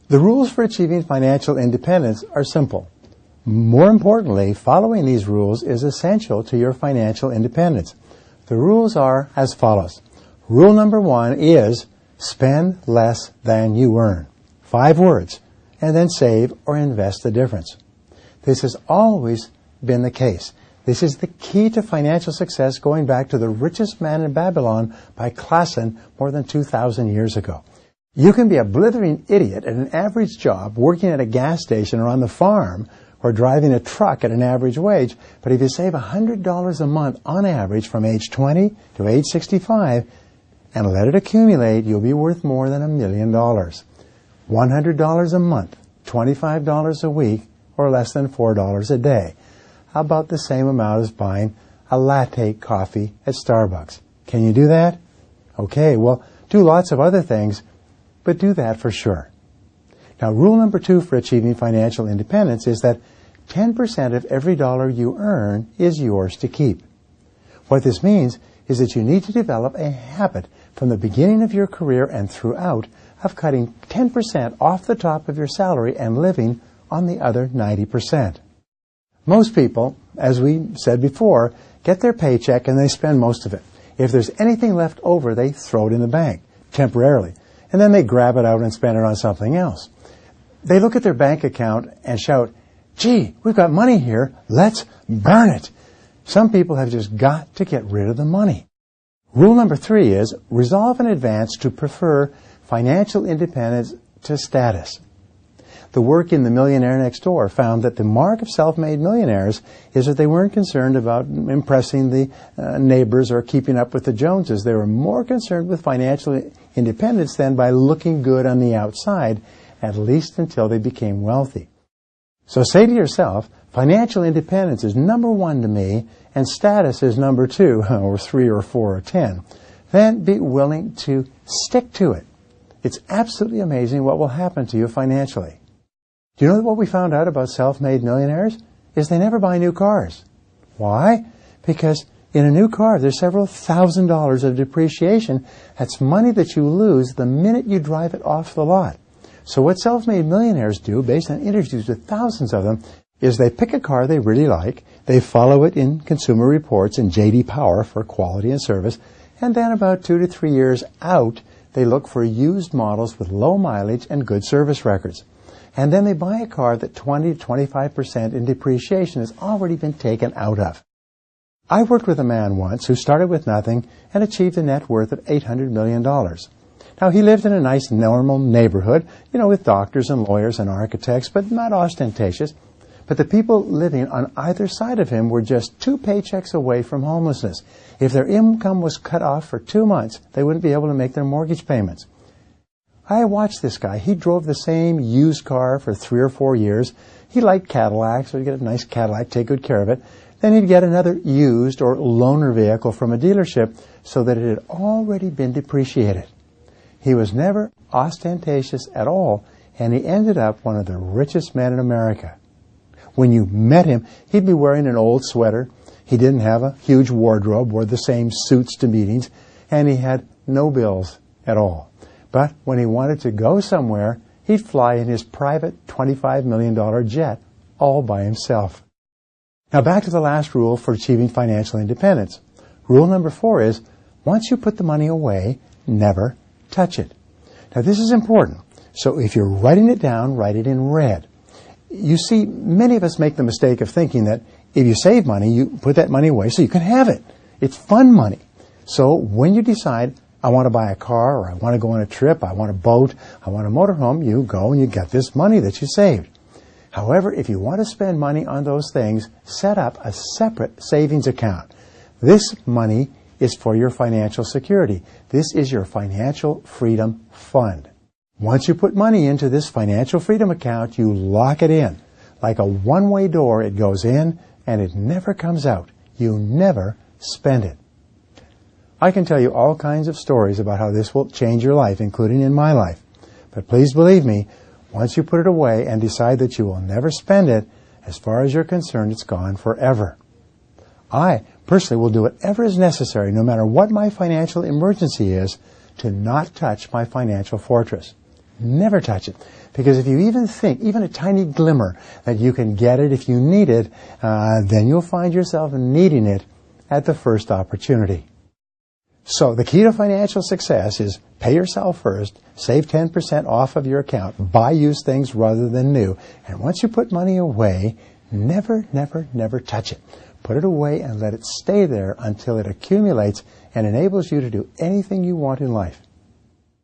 The rules for achieving financial independence are simple. More importantly, following these rules is essential to your financial independence. The rules are as follows. Rule number 1 is spend less than you earn. 5 words, and then save or invest the difference. This has always been the case. This is the key to financial success going back to the richest man in Babylon by Klassen more than 2,000 years ago. You can be a blithering idiot at an average job, working at a gas station or on the farm, or driving a truck at an average wage, but if you save $100 a month on average from age 20 to age 65 and let it accumulate, you'll be worth more than $1 million. $100 a month, $25 a week, or less than $4 a day. About the same amount as buying a latte coffee at Starbucks. Can you do that? Okay, well, do lots of other things, but do that for sure. Now, rule number 2 for achieving financial independence is that 10% of every dollar you earn is yours to keep. What this means is that you need to develop a habit from the beginning of your career and throughout of cutting 10% off the top of your salary and living on the other 90%. Most people, as we said before, get their paycheck and they spend most of it. If there's anything left over, they throw it in the bank, temporarily, and then they grab it out and spend it on something else. They look at their bank account and shout, "Gee, we've got money here, let's burn it." Some people have just got to get rid of the money. Rule number 3 is resolve in advance to prefer financial independence to status. The work in The Millionaire Next Door found that the mark of self-made millionaires is that they weren't concerned about impressing the neighbors or keeping up with the Joneses. They were more concerned with financial independence than by looking good on the outside, at least until they became wealthy. So say to yourself, financial independence is number 1 to me, and status is number 2, or 3, or 4, or 10. Then be willing to stick to it. It's absolutely amazing what will happen to you financially. Do you know what we found out about self-made millionaires? Is they never buy new cars. Why? Because in a new car, there's several $1,000s of depreciation. That's money that you lose the minute you drive it off the lot. So what self-made millionaires do, based on interviews with thousands of them, is they pick a car they really like, they follow it in Consumer Reports and J.D. Power for quality and service, and then about 2 to 3 years out, they look for used models with low mileage and good service records. And then they buy a car that 20 to 25% in depreciation has already been taken out of. I worked with a man once who started with nothing and achieved a net worth of $800 million. Now, he lived in a nice, normal neighborhood, with doctors and lawyers and architects, but not ostentatious. But the people living on either side of him were just 2 paychecks away from homelessness. If their income was cut off for 2 months, they wouldn't be able to make their mortgage payments. I watched this guy. He drove the same used car for 3 or 4 years. He liked Cadillacs, so he'd get a nice Cadillac, take good care of it. Then he'd get another used or loaner vehicle from a dealership so that it had already been depreciated. He was never ostentatious at all, and he ended up one of the richest men in America. When you met him, he'd be wearing an old sweater. He didn't have a huge wardrobe, wore the same suits to meetings, and he had no bills at all. But when he wanted to go somewhere, he'd fly in his private $25 million jet all by himself. Now back to the last rule for achieving financial independence. Rule number 4 is, once you put the money away, never touch it. Now this is important. So if you're writing it down, write it in red. You see, many of us make the mistake of thinking that if you save money, you put that money away so you can have it. It's fun money. So when you decide, I want to buy a car, or I want to go on a trip, I want a boat, I want a motorhome, you go and you get this money that you saved. However, if you want to spend money on those things, set up a separate savings account. This money is for your financial security. This is your financial freedom fund. Once you put money into this financial freedom account, you lock it in. Like a one-way door, it goes in and it never comes out. You never spend it. I can tell you all kinds of stories about how this will change your life, including in my life. But please believe me, once you put it away and decide that you will never spend it, as far as you're concerned, it's gone forever. I personally will do whatever is necessary, no matter what my financial emergency is, to not touch my financial fortress. never touch it. Because if you even think, even a tiny glimmer, that you can get it if you need it, then you'll find yourself needing it at the first opportunity. So the key to financial success is pay yourself first, save 10% off of your account, buy used things rather than new, and once you put money away, never, never, never touch it. Put it away and let it stay there until it accumulates and enables you to do anything you want in life.